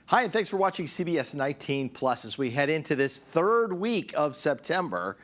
Hi, and thanks for watching CBS 19 Plus as we head into this third week of September,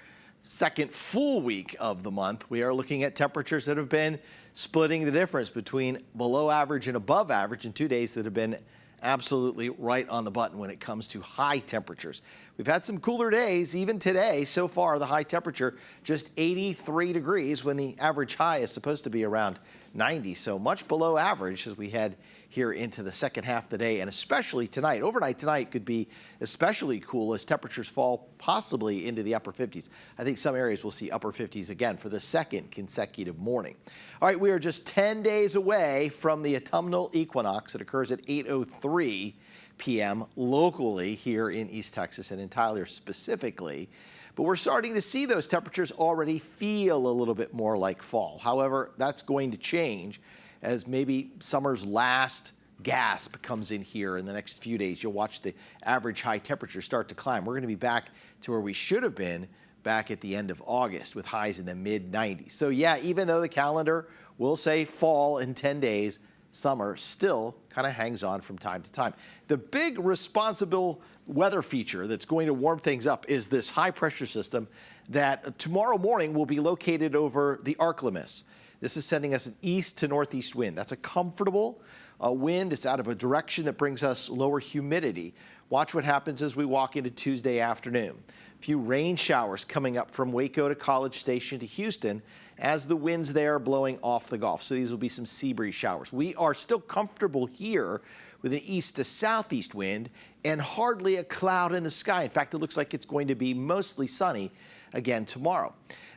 second full week of the month. We are looking at temperatures that have been splitting the difference between below average and above average in 2 days that have been absolutely right on the button when it comes to high temperatures. We've had some cooler days, even today. So far, the high temperature just 83 degrees when the average high is supposed to be around 90. So much below average as we head here into the second half of the day, and especially tonight. Overnight tonight could be especially cool as temperatures fall possibly into the upper 50s. I think some areas will see upper 50s again for the second consecutive morning. All right, we are just 10 days away from the autumnal equinox that occurs at 8:03 p.m. locally here in East Texas and in Tyler specifically. But we're starting to see those temperatures already feel a little bit more like fall. However, that's going to change as maybe summer's last gasp comes in here in the next few days. You'll watch the average high temperature start to climb. We're going to be back to where we should have been back at the end of August with highs in the mid-90s. So yeah, even though the calendar will say fall in 10 days, summer still kind of hangs on from time to time. The big responsible weather feature that's going to warm things up is this high pressure system that tomorrow morning will be located over the Arklamis. This is sending us an east to northeast wind. That's a comfortable wind. It's out of a direction that brings us lower humidity. Watch what happens as we walk into Tuesday afternoon. A few rain showers coming up from Waco to College Station to Houston as the winds there are blowing off the Gulf. So these will be some sea breeze showers. We are still comfortable here with an east to southeast wind and hardly a cloud in the sky. In fact, it looks like it's going to be mostly sunny again tomorrow.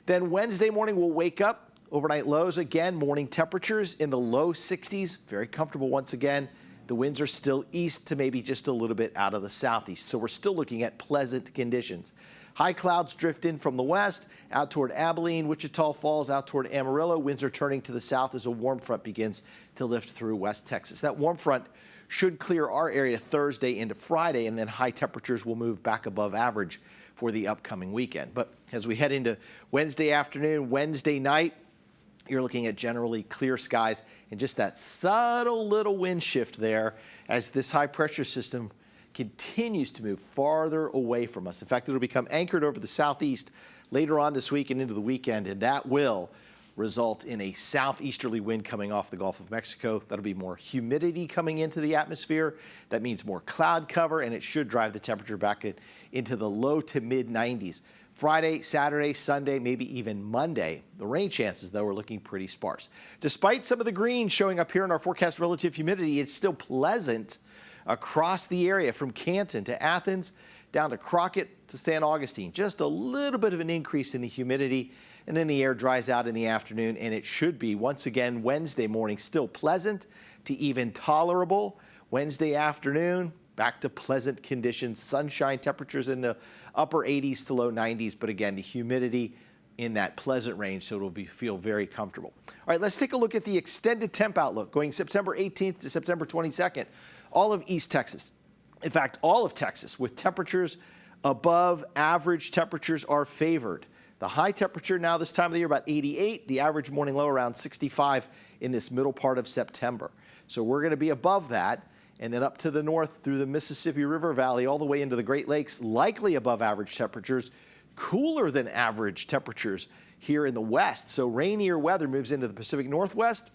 Then Wednesday morning we'll wake up. Overnight lows again, morning temperatures in the low 60s, very comfortable once again. The winds are still east to maybe just a little bit out of the southeast, so we're still looking at pleasant conditions. High clouds drift in from the west, out toward Abilene, Wichita Falls, out toward Amarillo. Winds are turning to the south as a warm front begins to lift through West Texas. That warm front should clear our area Thursday into Friday, and then high temperatures will move back above average for the upcoming weekend. But as we head into Wednesday afternoon, Wednesday night, you're looking at generally clear skies and just that subtle little wind shift there as this high pressure system continues to move farther away from us. In fact, it'll become anchored over the southeast later on this week and into the weekend, and that will result in a southeasterly wind coming off the Gulf of Mexico. That'll be more humidity coming into the atmosphere. That means more cloud cover, and it should drive the temperature back into the low to mid 90s. Friday, Saturday, Sunday, maybe even Monday. The rain chances, though, are looking pretty sparse. Despite some of the green showing up here in our forecast relative humidity, it's still pleasant across the area from Canton to Athens, down to Crockett to San Augustine. Just a little bit of an increase in the humidity, and then the air dries out in the afternoon, and it should be, once again, Wednesday morning, still pleasant to even tolerable. Wednesday afternoon, back to pleasant conditions, sunshine, temperatures in the upper 80s to low 90s, but again, the humidity in that pleasant range, so it'll feel very comfortable. All right, let's take a look at the extended temp outlook going September 18th to September 22nd. All of East Texas, in fact, all of Texas with temperatures above average temperatures are favored. The high temperature now this time of the year about 88, the average morning low around 65 in this middle part of September. So we're going to be above that. And then up to the north through the Mississippi River Valley all the way into the Great Lakes, likely above average temperatures, cooler than average temperatures here in the west. So rainier weather moves into the Pacific Northwest,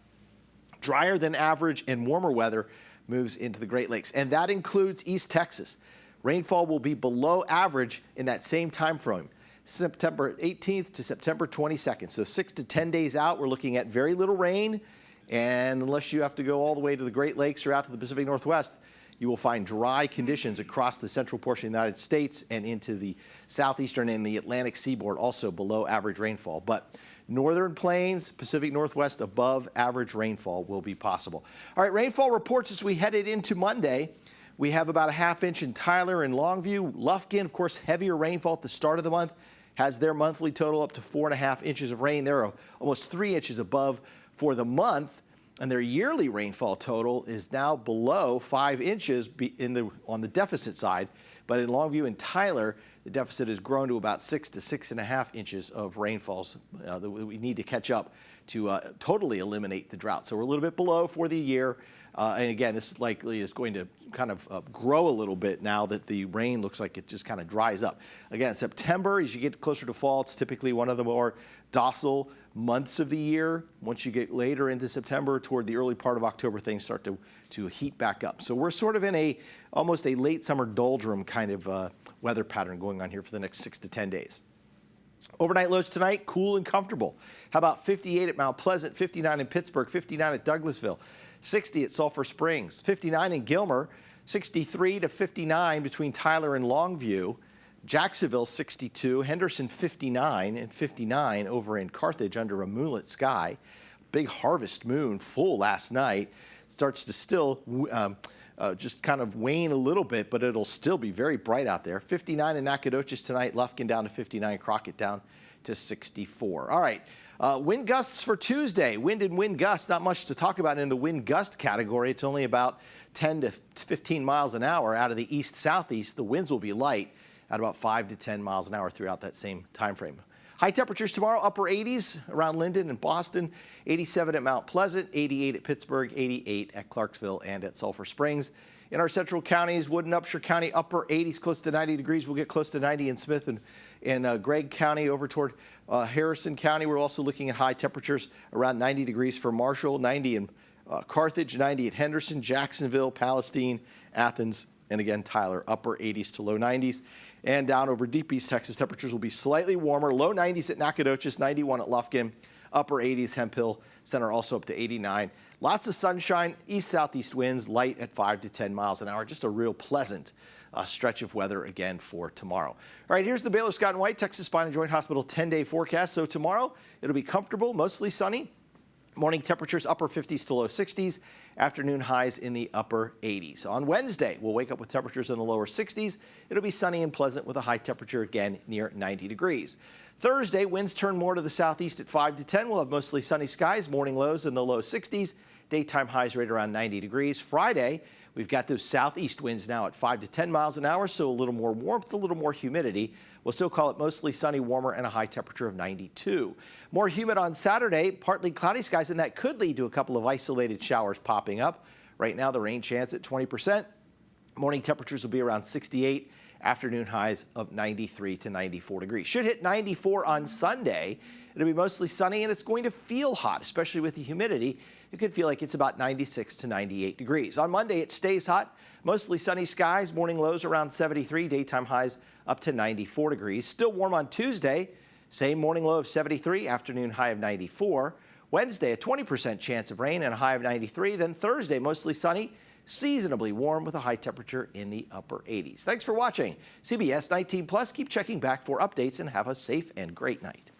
drier than average and warmer weather moves into the Great Lakes. And that includes East Texas. Rainfall will be below average in that same time frame, September 18th to September 22nd. So 6 to 10 days out, we're looking at very little rain. And unless you have to go all the way to the Great Lakes or out to the Pacific Northwest, you will find dry conditions across the central portion of the United States and into the southeastern and the Atlantic seaboard, also below average rainfall. But northern plains, Pacific Northwest, above average rainfall will be possible. All right, rainfall reports as we headed into Monday. We have about a ½ inch in Tyler and Longview. Lufkin, of course, heavier rainfall at the start of the month, has their monthly total up to 4.5 inches of rain. They're almost 3 inches above for the month, and their yearly rainfall total is now below 5 inches on the deficit side. But in Longview and Tyler, the deficit has grown to about 6 to 6.5 inches of rainfalls that we need to catch up to totally eliminate the drought. So we're a little bit below for the year. And again, this likely is going to kind of grow a little bit now that the rain looks like it just kind of dries up. Again, September, as you get closer to fall, it's typically one of the more docile months of the year. Once you get later into September, toward the early part of October, things start to heat back up. So we're sort of in almost a late summer doldrum kind of weather pattern going on here for the next 6 to 10 days. Overnight lows tonight, cool and comfortable. How about 58 at Mount Pleasant, 59 in Pittsburgh, 59 at Douglasville, 60 at Sulphur Springs, 59 in Gilmer, 63 to 59 between Tyler and Longview, Jacksonville 62, Henderson 59, and 59 over in Carthage under a moonlit sky. Big harvest moon, full last night. Starts to still just kind of wane a little bit, but it'll still be very bright out there. 59 in Nacogdoches tonight, Lufkin down to 59, Crockett down to 64. All right, wind gusts for Tuesday. Wind and wind gusts, not much to talk about in the wind gust category. It's only about 10 to 15 miles an hour out of the east-southeast. The winds will be light at about 5 to 10 miles an hour throughout that same time frame. High temperatures tomorrow, upper 80s around Linden and Boston, 87 at Mount Pleasant, 88 at Pittsburgh, 88 at Clarksville and at Sulphur Springs. In our central counties, Wood and Upshur County, upper 80s, close to 90 degrees. We'll get close to 90 in Smith and in Gregg County over toward Harrison County. We're also looking at high temperatures around 90 degrees for Marshall, 90 in Carthage, 90 at Henderson, Jacksonville, Palestine, Athens, and again, Tyler, upper 80s to low 90s. And down over deep East Texas, temperatures will be slightly warmer, low 90s at Nacogdoches, 91 at Lufkin, upper 80s, Hemphill Center also up to 89. Lots of sunshine, east-southeast winds, light at 5 to 10 miles an hour. Just a real pleasant stretch of weather again for tomorrow. All right, here's the Baylor Scott & White Texas Spine and Joint Hospital 10-day forecast. So tomorrow, it'll be comfortable, mostly sunny. Morning temperatures upper 50s to low 60s. Afternoon highs in the upper 80s. On Wednesday, we'll wake up with temperatures in the lower 60s. It'll be sunny and pleasant with a high temperature again near 90 degrees. Thursday, winds turn more to the southeast at 5 to 10. We'll have mostly sunny skies, morning lows in the low 60s. Daytime highs right around 90 degrees. Friday, we've got those southeast winds now at 5 to 10 miles an hour, so a little more warmth, a little more humidity. We'll still call it mostly sunny, warmer, and a high temperature of 92. More humid on Saturday, partly cloudy skies, and that could lead to a couple of isolated showers popping up. Right now, the rain chance at 20%. Morning temperatures will be around 68. Afternoon highs of 93 to 94 degrees. Should hit 94 on Sunday. It'll be mostly sunny, and it's going to feel hot, especially with the humidity. It could feel like it's about 96 to 98 degrees. On Monday, it stays hot. Mostly sunny skies, morning lows around 73, daytime highs up to 94 degrees. Still warm on Tuesday, same morning low of 73, afternoon high of 94. Wednesday, a 20% chance of rain and a high of 93. Then Thursday, mostly sunny, seasonably warm with a high temperature in the upper 80s. Thanks for watching CBS 19 Plus. Keep checking back for updates and have a safe and great night.